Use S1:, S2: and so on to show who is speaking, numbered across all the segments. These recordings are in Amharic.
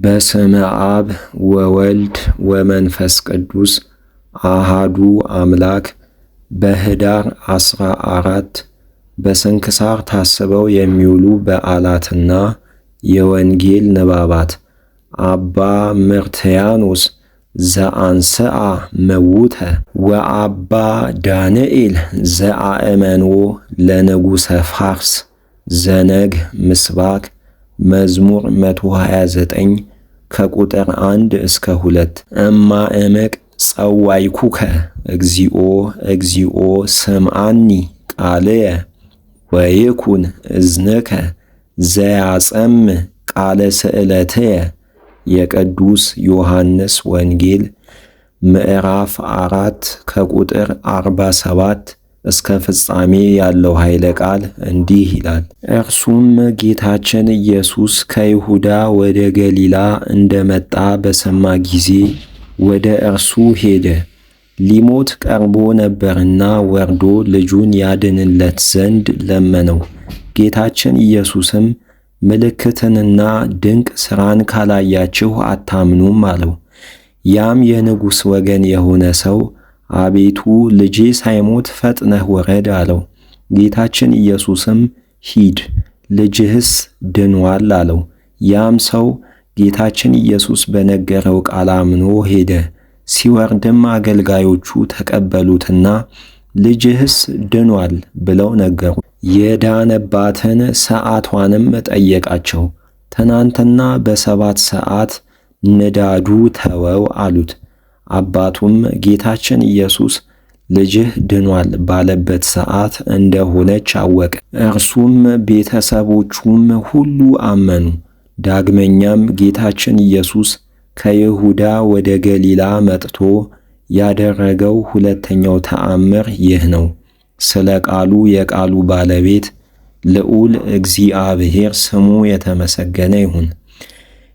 S1: በስመ አብ ወወልድ ወመንፈስ ቅዱስ አሃዱ አምላክ። በኅዳር 14 በስንክሳር ታስበው የሚውሉ በዓላትና የወንጌል ንባባት አባ መርትያኖስ ዘአንሥአ መውተ ወአባ ዳንኤል ዘአእመኖ ለንጉሠ ፋርስ ዘነግ ምስባክ መዝሙር 129 ከቁጥር 1 እስከ 2 እማእምቅ ጸዋይኩከ እግዚኦ እግዚኦ ስምዓኒ ቃልየ ወይኩን እዝንከ ዘያጸምዕ ቃለ ስእለትየ። የቅዱስ ዮሐንስ ወንጌል ምዕራፍ 4 ከቁጥር 47 እስከ ፍጻሜ ያለው ኃይለ ቃል እንዲህ ይላል። እርሱም ጌታችን ኢየሱስ ከይሁዳ ወደ ገሊላ እንደመጣ በሰማ ጊዜ ወደ እርሱ ሄደ። ሊሞት ቀርቦ ነበርና ወርዶ ልጁን ያድንለት ዘንድ ለመነው። ጌታችን ኢየሱስም ምልክትንና ድንቅ ሥራን ካላያችሁ አታምኑም አለው። ያም የንጉሥ ወገን የሆነ ሰው አቤቱ ልጄ ሳይሞት ፈጥነህ ውረድ አለው። ጌታችን ኢየሱስም ሂድ ልጅህስ ድኗል አለው። ያም ሰው ጌታችን ኢየሱስ በነገረው ቃል አምኖ ሄደ። ሲወርድም አገልጋዮቹ ተቀበሉትና ልጅህስ ድኗል ብለው ነገሩ። የዳነባትን ሰዓቷንም ጠየቃቸው። ትናንትና በ7 ሰዓት ንዳዱ ተወው አሉት። አባቱም ጌታችን ኢየሱስ ልጅህ ድኗል ባለበት ሰዓት እንደሆነች አወቀ። እርሱም ቤተሰቦቹም ሁሉ አመኑ። ዳግመኛም ጌታችን ኢየሱስ ከይሁዳ ወደ ገሊላ መጥቶ ያደረገው ሁለተኛው ተአምር ይህ ነው። ስለ ቃሉ የቃሉ ባለቤት ልዑል እግዚአብሔር ስሙ የተመሰገነ ይሁን።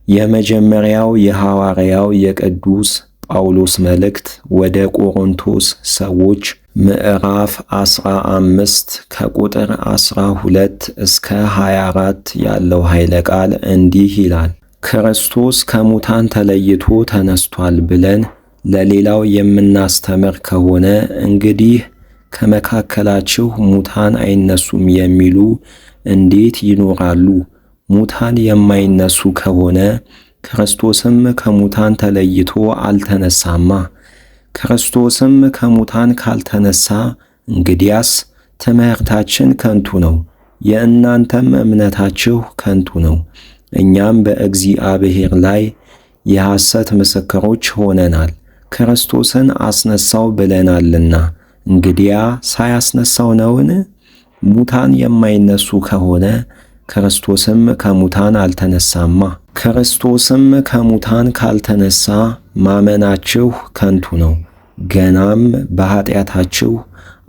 S1: የመጀመሪያው የሐዋርያው የቅዱስ ጳውሎስ መልእክት ወደ ቆሮንቶስ ሰዎች ምዕራፍ 15 ከቁጥር 12 እስከ 24 ያለው ኃይለ ቃል እንዲህ ይላል። ክርስቶስ ከሙታን ተለይቶ ተነስቷል ብለን ለሌላው የምናስተምር ከሆነ እንግዲህ ከመካከላችሁ ሙታን አይነሱም የሚሉ እንዴት ይኖራሉ? ሙታን የማይነሱ ከሆነ ክርስቶስም ከሙታን ተለይቶ አልተነሳማ። ክርስቶስም ከሙታን ካልተነሳ እንግዲያስ ትምህርታችን ከንቱ ነው፣ የእናንተም እምነታችሁ ከንቱ ነው። እኛም በእግዚአብሔር ላይ የሐሰት ምስክሮች ሆነናል። ክርስቶስን አስነሳው ብለናልና እንግዲያ ሳያስነሳው ነውን? ሙታን የማይነሱ ከሆነ ክርስቶስም ከሙታን አልተነሳማ። ክርስቶስም ከሙታን ካልተነሳ ማመናችሁ ከንቱ ነው፣ ገናም በኃጢአታችሁ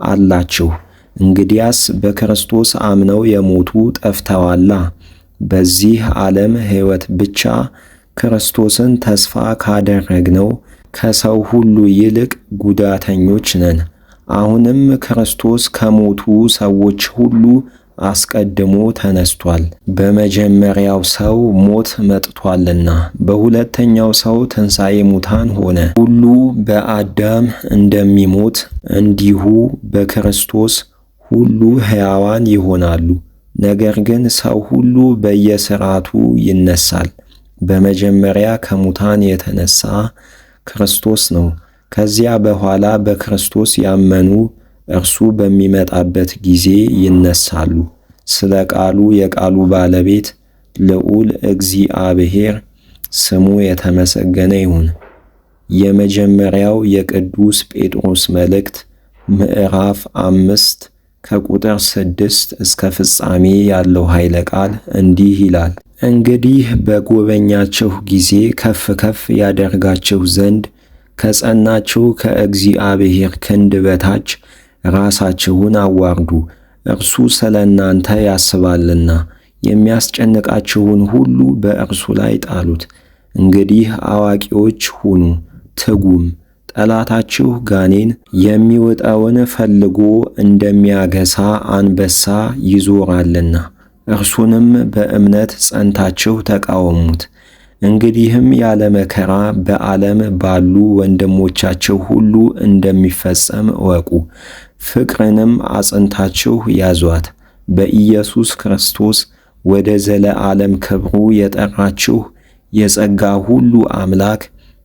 S1: አላችሁ። እንግዲያስ በክርስቶስ አምነው የሞቱ ጠፍተዋላ። በዚህ ዓለም ሕይወት ብቻ ክርስቶስን ተስፋ ካደረግነው ከሰው ሁሉ ይልቅ ጉዳተኞች ነን። አሁንም ክርስቶስ ከሞቱ ሰዎች ሁሉ አስቀድሞ ተነስቷል። በመጀመሪያው ሰው ሞት መጥቷልና በሁለተኛው ሰው ትንሣኤ ሙታን ሆነ። ሁሉ በአዳም እንደሚሞት እንዲሁ በክርስቶስ ሁሉ ሕያዋን ይሆናሉ። ነገር ግን ሰው ሁሉ በየሥርዓቱ ይነሳል። በመጀመሪያ ከሙታን የተነሳ ክርስቶስ ነው። ከዚያ በኋላ በክርስቶስ ያመኑ እርሱ በሚመጣበት ጊዜ ይነሳሉ። ስለ ቃሉ የቃሉ ባለቤት ልዑል እግዚአብሔር ስሙ የተመሰገነ ይሁን። የመጀመሪያው የቅዱስ ጴጥሮስ መልእክት ምዕራፍ 5 ከቁጥር 6 እስከ ፍጻሜ ያለው ኃይለ ቃል እንዲህ ይላል። እንግዲህ በጎበኛችሁ ጊዜ ከፍ ከፍ ያደርጋችሁ ዘንድ ከጸናችሁ ከእግዚአብሔር ክንድ በታች ራሳችሁን አዋርዱ። እርሱ ስለ እናንተ ያስባልና የሚያስጨንቃችሁን ሁሉ በእርሱ ላይ ጣሉት። እንግዲህ አዋቂዎች ሁኑ ትጉም። ጠላታችሁ ጋኔን የሚውጠውን ፈልጎ እንደሚያገሳ አንበሳ ይዞራልና እርሱንም በእምነት ጸንታችሁ ተቃወሙት። እንግዲህም ያለ መከራ በዓለም ባሉ ወንድሞቻችሁ ሁሉ እንደሚፈጸም እወቁ። ፍቅርንም አጽንታችሁ ያዟት። በኢየሱስ ክርስቶስ ወደ ዘለዓለም ክብሩ የጠራችሁ የጸጋ ሁሉ አምላክ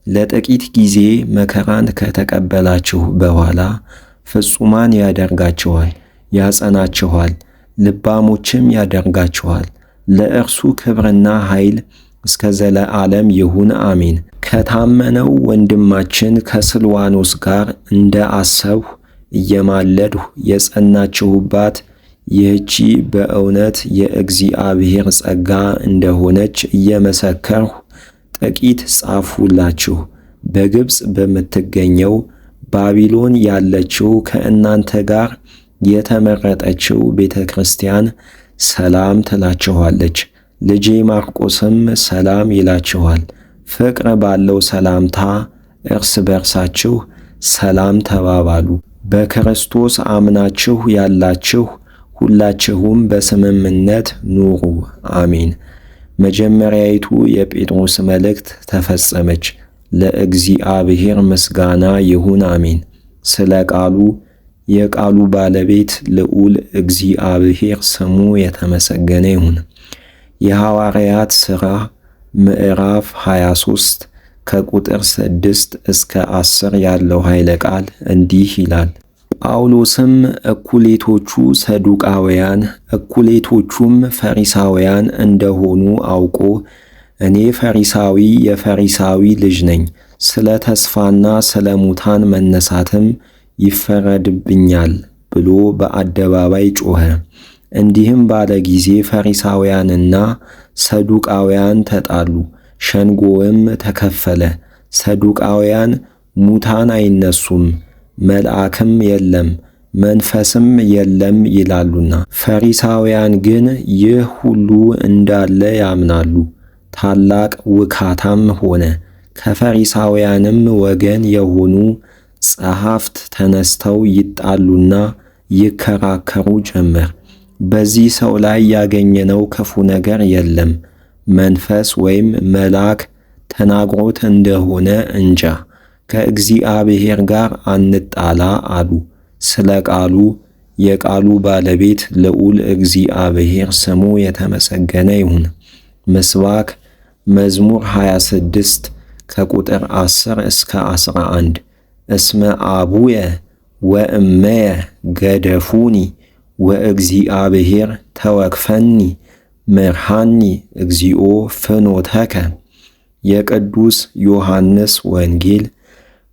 S1: ለጥቂት ጊዜ መከራን ከተቀበላችሁ በኋላ ፍጹማን ያደርጋችኋል፣ ያጸናችኋል፣ ልባሞችም ያደርጋችኋል። ለእርሱ ክብርና ኃይል እስከ ዘለዓለም ይሁን፣ አሜን። ከታመነው ወንድማችን ከስልዋኖስ ጋር እንደ አሰብሁ እየማለድሁ የጸናችሁባት ይህቺ በእውነት የእግዚአብሔር ጸጋ እንደሆነች እየመሰከርሁ ጥቂት ጻፍሁላችሁ። በግብፅ በምትገኘው ባቢሎን ያለችው ከእናንተ ጋር የተመረጠችው ቤተ ክርስቲያን ሰላም ትላችኋለች። ልጄ ማርቆስም ሰላም ይላችኋል። ፍቅር ባለው ሰላምታ እርስ በርሳችሁ ሰላም ተባባሉ። በክርስቶስ አምናችሁ ያላችሁ ሁላችሁም በስምምነት ኑሩ፣ አሜን። መጀመሪያይቱ የጴጥሮስ መልእክት ተፈጸመች። ለእግዚአብሔር ምስጋና ይሁን፣ አሜን። ስለ ቃሉ የቃሉ ባለቤት ልዑል እግዚአብሔር ስሙ የተመሰገነ ይሁን። የሐዋርያት ሥራ ምዕራፍ 23 ከቁጥር 6 እስከ 10 ያለው ኃይለ ቃል እንዲህ ይላል። ጳውሎስም እኩሌቶቹ ሰዱቃውያን እኩሌቶቹም ፈሪሳውያን እንደሆኑ አውቆ እኔ ፈሪሳዊ የፈሪሳዊ ልጅ ነኝ፣ ስለ ተስፋና ስለ ሙታን መነሳትም ይፈረድብኛል ብሎ በአደባባይ ጮኸ። እንዲህም ባለ ጊዜ ፈሪሳውያንና ሰዱቃውያን ተጣሉ፣ ሸንጎውም ተከፈለ። ሰዱቃውያን ሙታን አይነሱም፣ መልአክም የለም፣ መንፈስም የለም ይላሉና፣ ፈሪሳውያን ግን ይህ ሁሉ እንዳለ ያምናሉ። ታላቅ ውካታም ሆነ። ከፈሪሳውያንም ወገን የሆኑ ጸሐፍት ተነስተው ይጣሉና ይከራከሩ ጀመር። በዚህ ሰው ላይ ያገኘነው ክፉ ነገር የለም፣ መንፈስ ወይም መልአክ ተናግሮት እንደሆነ እንጃ፣ ከእግዚአብሔር ጋር አንጣላ አሉ። ስለ ቃሉ የቃሉ ባለቤት ልዑል እግዚአብሔር ስሙ የተመሰገነ ይሁን። ምስባክ መዝሙር 26 ከቁጥር 10 እስከ 11 እስመ አቡየ ወእመየ ገደፉኒ ወእግዚአብሔር ተወክፈኒ መርሃኒ እግዚኦ ፍኖተከ። የቅዱስ ዮሐንስ ወንጌል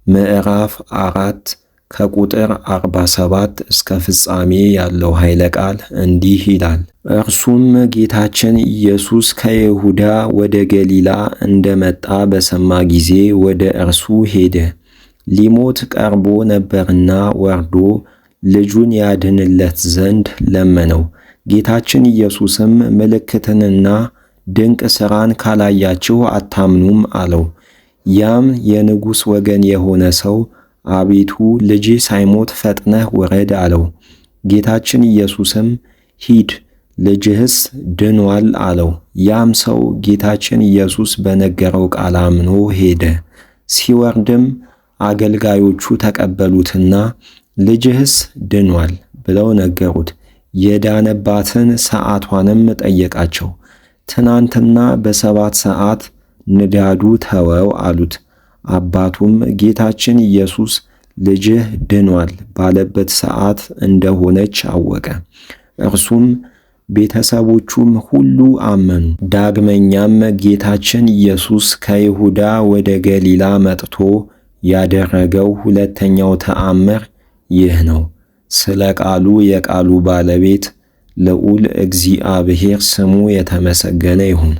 S1: ምዕራፍ 4 ከቁጥር 47 እስከ ፍጻሜ ያለው ኃይለ ቃል እንዲህ ይላል። እርሱም ጌታችን ኢየሱስ ከይሁዳ ወደ ገሊላ እንደመጣ በሰማ ጊዜ ወደ እርሱ ሄደ። ሊሞት ቀርቦ ነበርና ወርዶ ልጁን ያድንለት ዘንድ ለመነው። ጌታችን ኢየሱስም ምልክትንና ድንቅ ሥራን ካላያችሁ አታምኑም አለው። ያም የንጉሥ ወገን የሆነ ሰው አቤቱ ልጄ ሳይሞት ፈጥነህ ውረድ አለው። ጌታችን ኢየሱስም ሂድ ልጅህስ ድኗል አለው። ያም ሰው ጌታችን ኢየሱስ በነገረው ቃል አምኖ ሄደ። ሲወርድም አገልጋዮቹ ተቀበሉትና ልጅህስ ድኗል ብለው ነገሩት። የዳነባትን ሰዓቷንም ጠየቃቸው። ትናንትና በ7 ሰዓት ንዳዱ ተወው አሉት። አባቱም ጌታችን ኢየሱስ ልጅህ ድኗል ባለበት ሰዓት እንደሆነች አወቀ። እርሱም ቤተሰቦቹም ሁሉ አመኑ። ዳግመኛም ጌታችን ኢየሱስ ከይሁዳ ወደ ገሊላ መጥቶ ያደረገው ሁለተኛው ተአምር ይህ ነው። ስለ ቃሉ የቃሉ ባለቤት ልዑል እግዚአብሔር ስሙ የተመሰገነ ይሁን።